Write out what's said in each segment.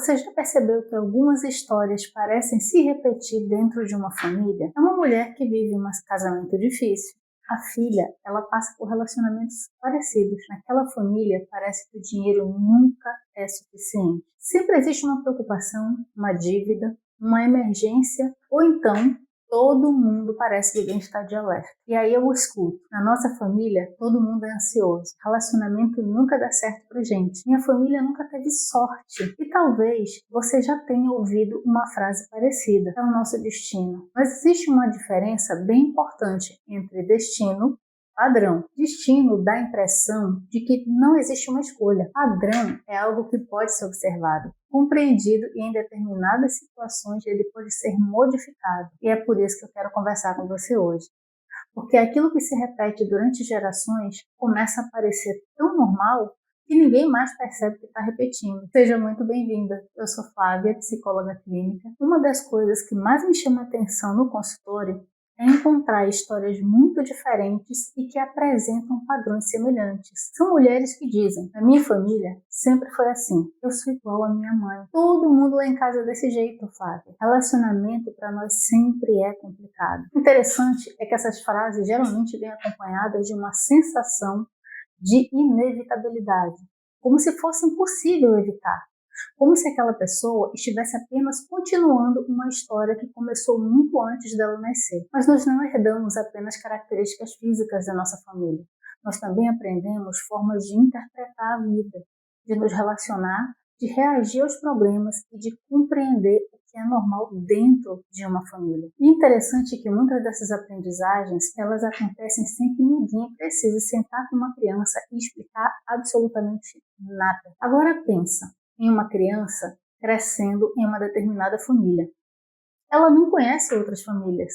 Você já percebeu que algumas histórias parecem se repetir dentro de uma família? É uma mulher que vive um casamento difícil. A filha, ela passa por relacionamentos parecidos. Naquela família, parece que o dinheiro nunca é suficiente. Sempre existe uma preocupação, uma dívida, uma emergência, ou então todo mundo parece viver em estado de alerta. E aí eu escuto, na nossa família, todo mundo é ansioso. Relacionamento nunca dá certo pra gente. Minha família nunca teve sorte. E talvez você já tenha ouvido uma frase parecida. É o nosso destino. Mas existe uma diferença bem importante entre destino e padrão. Destino dá a impressão de que não existe uma escolha. Padrão é algo que pode ser observado, compreendido, e em determinadas situações ele pode ser modificado. E é por isso que eu quero conversar com você hoje. Porque aquilo que se repete durante gerações começa a parecer tão normal que ninguém mais percebe que está repetindo. Seja muito bem-vinda. Eu sou Flávia, psicóloga clínica. Uma das coisas que mais me chama a atenção no consultório é encontrar histórias muito diferentes e que apresentam padrões semelhantes. São mulheres que dizem: na minha família sempre foi assim, eu sou igual à minha mãe. Todo mundo lá em casa é desse jeito, Flávia. Relacionamento para nós sempre é complicado. O interessante é que essas frases geralmente vêm acompanhadas de uma sensação de inevitabilidade, como se fosse impossível evitar. Como se aquela pessoa estivesse apenas continuando uma história que começou muito antes dela nascer. Mas nós não herdamos apenas características físicas da nossa família. Nós também aprendemos formas de interpretar a vida, de nos relacionar, de reagir aos problemas e de compreender o que é normal dentro de uma família. E interessante é que muitas dessas aprendizagens, elas acontecem sem que ninguém precise sentar com uma criança e explicar absolutamente nada. Agora pensa em uma criança crescendo em uma determinada família. Ela não conhece outras famílias.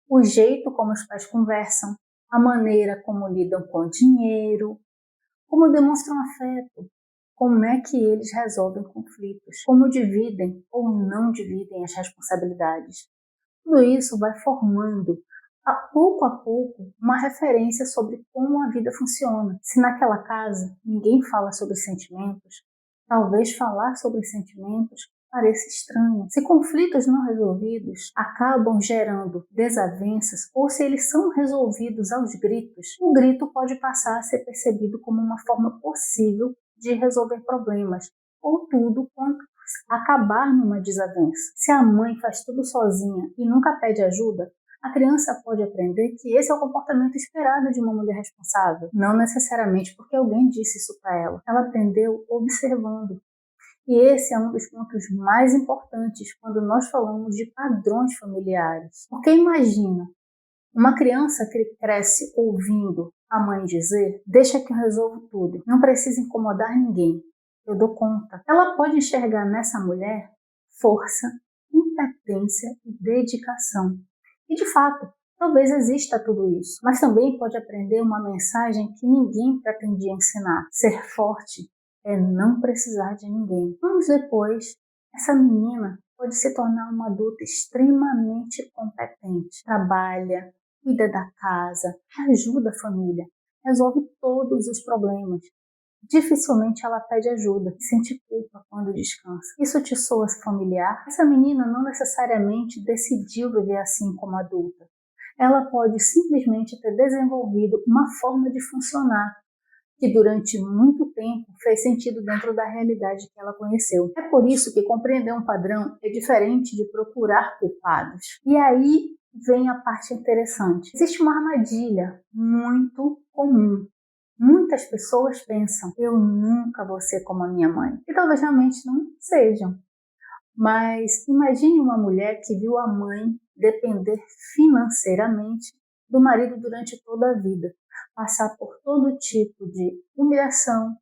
O jeito como os pais conversam, a maneira como lidam com o dinheiro, como demonstram afeto, como é que eles resolvem conflitos, como dividem ou não dividem as responsabilidades. Tudo isso vai formando, a pouco, uma referência sobre como a vida funciona. Se naquela casa ninguém fala sobre sentimentos, talvez falar sobre sentimentos pareça estranho. Se conflitos não resolvidos acabam gerando desavenças, ou se eles são resolvidos aos gritos, o grito pode passar a ser percebido como uma forma possível de resolver problemas, ou tudo quanto acabar numa desavença. Se a mãe faz tudo sozinha e nunca pede ajuda, a criança pode aprender que esse é o comportamento esperado de uma mulher responsável, não necessariamente porque alguém disse isso para ela. Ela aprendeu observando. E esse é um dos pontos mais importantes quando nós falamos de padrões familiares. Porque imagina, uma criança que cresce ouvindo a mãe dizer: deixa que eu resolvo tudo, não precisa incomodar ninguém, eu dou conta. Ela pode enxergar nessa mulher força, competência e dedicação. E de fato, talvez exista tudo isso, mas também pode aprender uma mensagem que ninguém pretendia ensinar. Ser forte é não precisar de ninguém. Anos depois, essa menina pode se tornar uma adulta extremamente competente. Trabalha, cuida da casa, ajuda a família, resolve todos os problemas. Dificilmente ela pede ajuda e sente culpa quando descansa. Isso te soa familiar? Essa menina não necessariamente decidiu viver assim como adulta. Ela pode simplesmente ter desenvolvido uma forma de funcionar que durante muito tempo fez sentido dentro da realidade que ela conheceu. É por isso que compreender um padrão é diferente de procurar culpados. E aí vem a parte interessante. Existe uma armadilha muito comum. Muitas pessoas pensam: eu nunca vou ser como a minha mãe. E talvez realmente não sejam. Mas imagine uma mulher que viu a mãe depender financeiramente do marido durante toda a vida, passar por todo tipo de humilhação,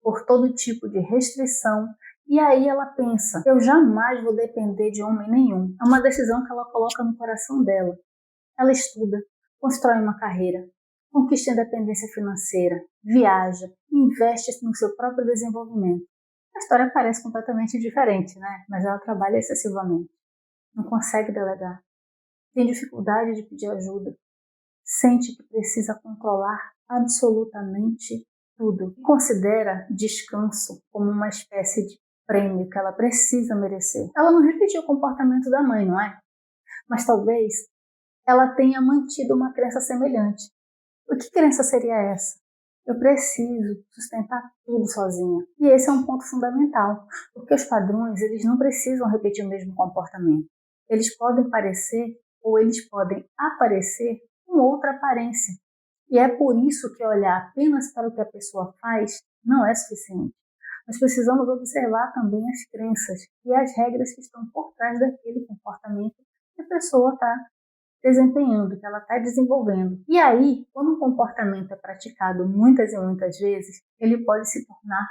por todo tipo de restrição, e aí ela pensa: eu jamais vou depender de homem nenhum. É uma decisão que ela coloca no coração dela. Ela estuda, constrói uma carreira, conquista a independência financeira, viaja, investe no seu próprio desenvolvimento. A história parece completamente diferente, né? Mas ela trabalha excessivamente, não consegue delegar, tem dificuldade de pedir ajuda, sente que precisa controlar absolutamente tudo. Considera descanso como uma espécie de prêmio que ela precisa merecer. Ela não repetiu o comportamento da mãe, não é? Mas talvez ela tenha mantido uma crença semelhante. O que crença seria essa? Eu preciso sustentar tudo sozinha. E esse é um ponto fundamental, porque os padrões, eles não precisam repetir o mesmo comportamento. Eles podem parecer ou eles podem aparecer com outra aparência. E é por isso que olhar apenas para o que a pessoa faz não é suficiente. Nós precisamos observar também as crenças e as regras que estão por trás daquele comportamento que a pessoa está desempenhando, que ela está desenvolvendo. E aí, quando um comportamento é praticado muitas e muitas vezes, ele pode se tornar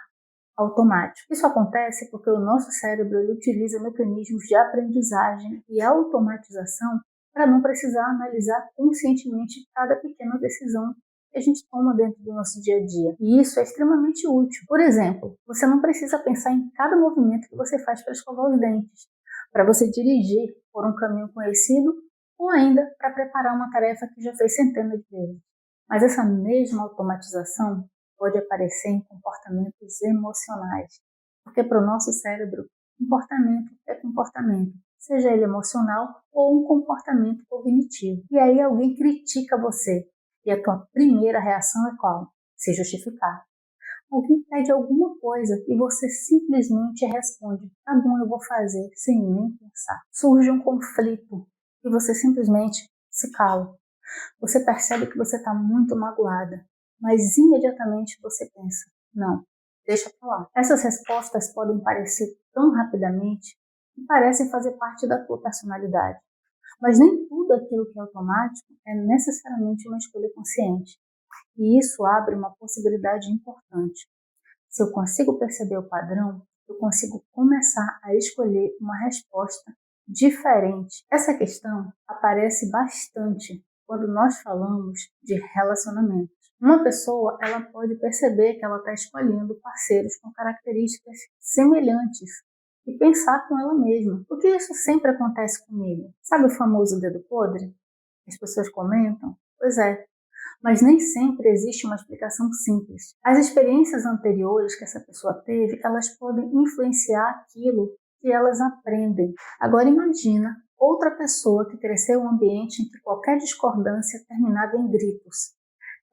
automático. Isso acontece porque o nosso cérebro ele utiliza mecanismos de aprendizagem e automatização para não precisar analisar conscientemente cada pequena decisão que a gente toma dentro do nosso dia a dia. E isso é extremamente útil. Por exemplo, você não precisa pensar em cada movimento que você faz para escovar os dentes, para você dirigir por um caminho conhecido ou ainda para preparar uma tarefa que já fez centenas de vezes. Mas essa mesma automatização pode aparecer em comportamentos emocionais, porque para o nosso cérebro, comportamento é comportamento, seja ele emocional ou um comportamento cognitivo. E aí alguém critica você, e a tua primeira reação é qual? Se justificar. Alguém pede alguma coisa e você simplesmente responde, tá bom, eu vou fazer, sem nem pensar. Surge um conflito e você simplesmente se cala. Você percebe que você está muito magoada, mas imediatamente você pensa, não, deixa pra lá. Essas respostas podem parecer tão rapidamente que parecem fazer parte da tua personalidade. Mas nem tudo aquilo que é automático é necessariamente uma escolha consciente. E isso abre uma possibilidade importante. Se eu consigo perceber o padrão, eu consigo começar a escolher uma resposta diferente. Essa questão aparece bastante quando nós falamos de relacionamentos. Uma pessoa ela pode perceber que ela está escolhendo parceiros com características semelhantes e pensar com ela mesma. Porque isso sempre acontece comigo. Sabe o famoso dedo podre? As pessoas comentam? Pois é. Mas nem sempre existe uma explicação simples. As experiências anteriores que essa pessoa teve, elas podem influenciar aquilo que elas aprendem. Agora imagina outra pessoa que cresceu em um ambiente em que qualquer discordância terminava em gritos.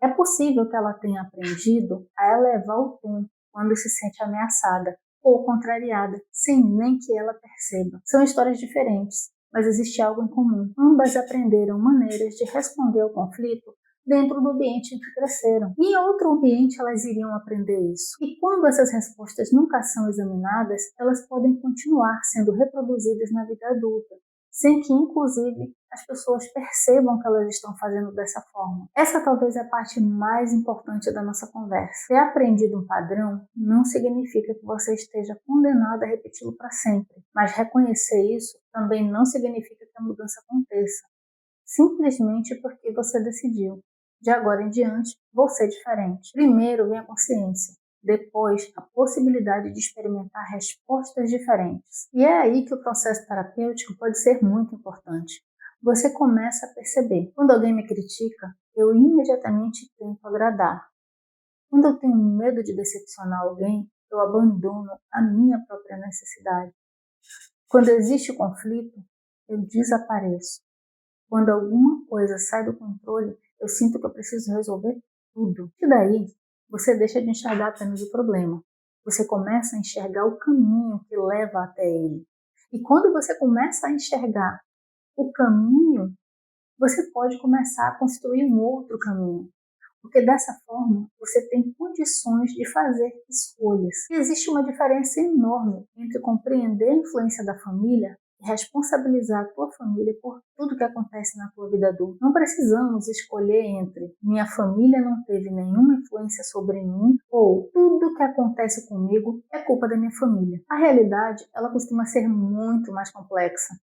É possível que ela tenha aprendido a elevar o tom quando se sente ameaçada ou contrariada, sem nem que ela perceba. São histórias diferentes, mas existe algo em comum. Ambas aprenderam maneiras de responder ao conflito dentro do ambiente em que cresceram. E em outro ambiente elas iriam aprender isso. E quando essas respostas nunca são examinadas, elas podem continuar sendo reproduzidas na vida adulta, sem que, inclusive, as pessoas percebam que elas estão fazendo dessa forma. Essa talvez é a parte mais importante da nossa conversa. Ter aprendido um padrão não significa que você esteja condenado a repeti-lo para sempre, mas reconhecer isso também não significa que a mudança aconteça, simplesmente porque você decidiu. De agora em diante, vou ser diferente. Primeiro vem a consciência, depois a possibilidade de experimentar respostas diferentes. E é aí que o processo terapêutico pode ser muito importante. Você começa a perceber. Quando alguém me critica, eu imediatamente tento agradar. Quando eu tenho medo de decepcionar alguém, eu abandono a minha própria necessidade. Quando existe conflito, eu desapareço. Quando alguma coisa sai do controle, eu sinto que eu preciso resolver tudo. E daí, você deixa de enxergar apenas o problema. Você começa a enxergar o caminho que leva até ele. E quando você começa a enxergar o caminho, você pode começar a construir um outro caminho. Porque dessa forma, você tem condições de fazer escolhas. E existe uma diferença enorme entre compreender a influência da família e responsabilizar a tua família por tudo que acontece na tua vida adulta. Não precisamos escolher entre minha família não teve nenhuma influência sobre mim ou tudo que acontece comigo é culpa da minha família. A realidade, ela costuma ser muito mais complexa.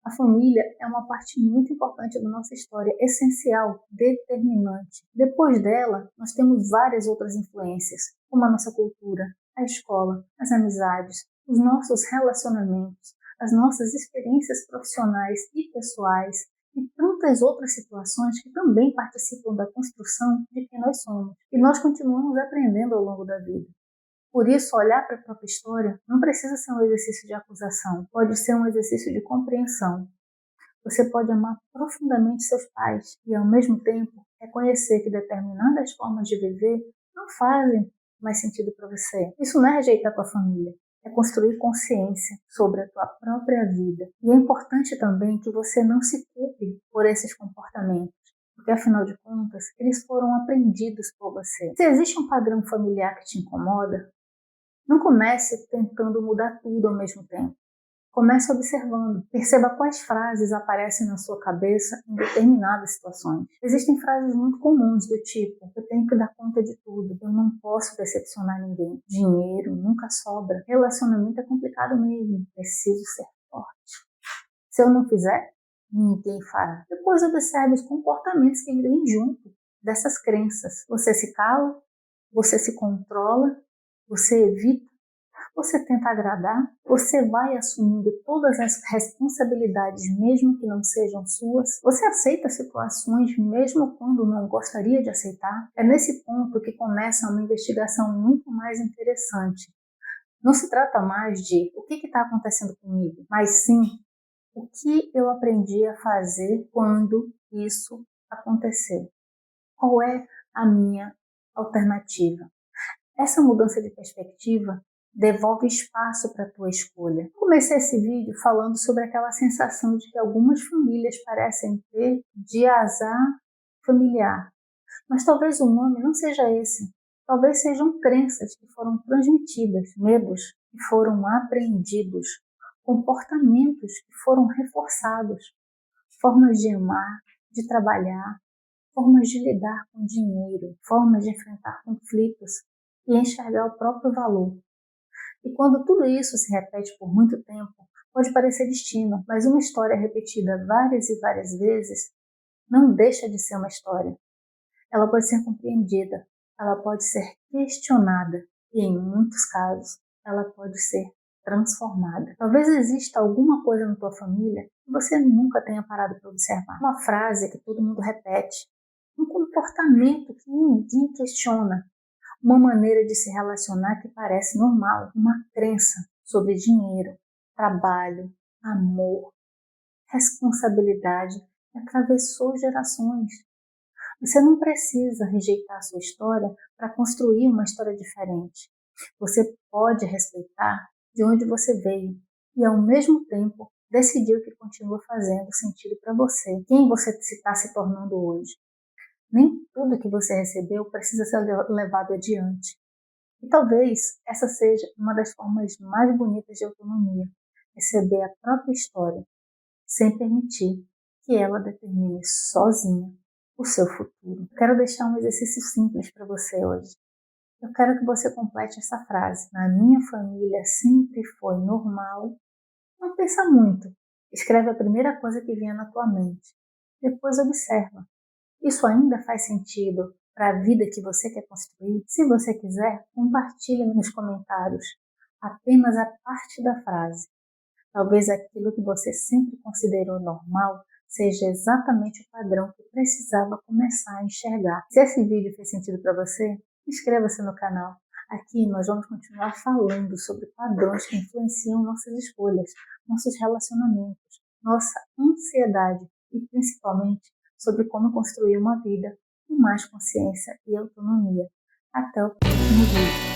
A família é uma parte muito importante da nossa história, essencial, determinante. Depois dela, nós temos várias outras influências, como a nossa cultura, a escola, as amizades, os nossos relacionamentos, as nossas experiências profissionais e pessoais e tantas outras situações que também participam da construção de quem nós somos. E nós continuamos aprendendo ao longo da vida. Por isso, olhar para a própria história não precisa ser um exercício de acusação, pode ser um exercício de compreensão. Você pode amar profundamente seus pais e, ao mesmo tempo, reconhecer que determinadas formas de viver não fazem mais sentido para você. Isso não é rejeitar a tua família, é construir consciência sobre a tua própria vida. E é importante também que você não se culpe por esses comportamentos, porque, afinal de contas, eles foram aprendidos por você. Se existe um padrão familiar que te incomoda, não comece tentando mudar tudo ao mesmo tempo. Comece observando, perceba quais frases aparecem na sua cabeça em determinadas situações. Existem frases muito comuns do tipo: eu tenho que dar conta de tudo, eu não posso decepcionar ninguém, dinheiro nunca sobra, relacionamento é complicado mesmo, preciso ser forte. Se eu não fizer, ninguém fará. Depois observe os comportamentos que vêm junto dessas crenças. Você se cala, você se controla, você evita, você tenta agradar, você vai assumindo todas as responsabilidades mesmo que não sejam suas, você aceita situações mesmo quando não gostaria de aceitar. É nesse ponto que começa uma investigação muito mais interessante. Não se trata mais de o que está acontecendo comigo, mas sim o que eu aprendi a fazer quando isso aconteceu. Qual é a minha alternativa? Essa mudança de perspectiva devolve espaço para a tua escolha. Comecei esse vídeo falando sobre aquela sensação de que algumas famílias parecem ter de azar familiar. Mas talvez o nome não seja esse. Talvez sejam crenças que foram transmitidas, medos que foram aprendidos, comportamentos que foram reforçados, formas de amar, de trabalhar, formas de lidar com dinheiro, formas de enfrentar conflitos e enxergar o próprio valor. E quando tudo isso se repete por muito tempo, pode parecer destino, mas uma história repetida várias e várias vezes não deixa de ser uma história. Ela pode ser compreendida, ela pode ser questionada e, em muitos casos, ela pode ser transformada. Talvez exista alguma coisa na tua família que você nunca tenha parado para observar. Uma frase que todo mundo repete, um comportamento que ninguém questiona, uma maneira de se relacionar que parece normal, uma crença sobre dinheiro, trabalho, amor, responsabilidade que atravessou gerações. Você não precisa rejeitar a sua história para construir uma história diferente. Você pode respeitar de onde você veio e, ao mesmo tempo, decidir o que continua fazendo sentido para você, quem você está se tornando hoje. Nem tudo que você recebeu precisa ser levado adiante. E talvez essa seja uma das formas mais bonitas de autonomia, receber a própria história, sem permitir que ela determine sozinha o seu futuro. Eu quero deixar um exercício simples para você hoje. Eu quero que você complete essa frase. Na minha família sempre foi normal. Não pensa muito. Escreve a primeira coisa que vier na tua mente. Depois observa. Isso ainda faz sentido para a vida que você quer construir? Se você quiser, compartilhe nos comentários apenas a parte da frase. Talvez aquilo que você sempre considerou normal seja exatamente o padrão que precisava começar a enxergar. Se esse vídeo fez sentido para você, inscreva-se no canal. Aqui nós vamos continuar falando sobre padrões que influenciam nossas escolhas, nossos relacionamentos, nossa ansiedade e principalmente sobre como construir uma vida com mais consciência e autonomia. Até o próximo vídeo.